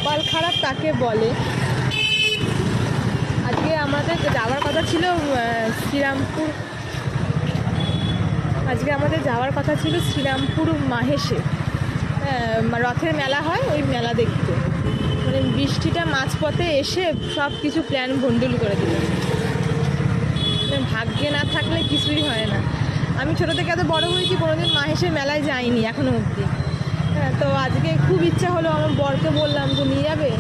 কপাল খারাপ তাকে বলে। আজকে আমাদের যাওয়ার কথা ছিল শ্রীরামপুর, শ্রীরামপুর মাহেশে, রথের মেলা হয়, ওই মেলা দেখতে। মানে বৃষ্টিটা মাঝপথে এসে সব কিছু প্ল্যান ভণ্ডুল করে দিল। ভাগ্যে না থাকলে কিছুই হয় না। আমি ছোটো থেকে এত বড় হয়েছি, কোনোদিন মাহেশের মেলায় যাইনি এখনও অবধি। তো আজকে খুব ইচ্ছা হলো, আমার বরকে বললাম যে নিয়ে যাবে।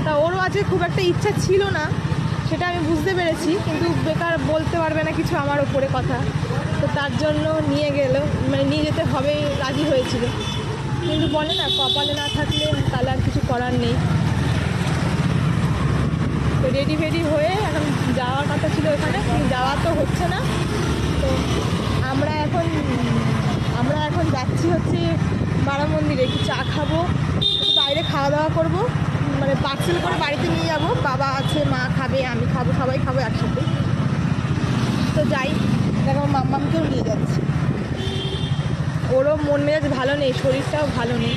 তা ওরও আজকে খুব একটা ইচ্ছা ছিল না, সেটা আমি বুঝতে পেরেছি, কিন্তু বেকার বলতে পারবে না কিছু আমার ওপরে কথা। তো তার জন্য নিয়ে গেল, মানে নিয়ে যেতে হবে, রাজি হয়েছিল। কিন্তু বলে না, কপালে না থাকলে তাহলে আর কিছু করার নেই। তো রেডি ফেডি হয়ে এখন যাওয়ার কথা ছিল ওখানে, কিন্তু যাওয়া তো হচ্ছে না। তো আমরা এখন যাচ্ছি হচ্ছে বারা মন্দিরে, একটু চা খাবো, বাইরে খাওয়া দাওয়া করবো, মানে পার্সেল করে বাড়িতে নিয়ে যাবো। বাবা আছে, মা খাবে, আমি খাবো, সবাই খাবো একসাথে। তো যাই, দেখো মাম্মামকেও নিয়ে যাচ্ছি। ওরও মন মেজাজ ভালো নেই, শরীরটাও ভালো নেই।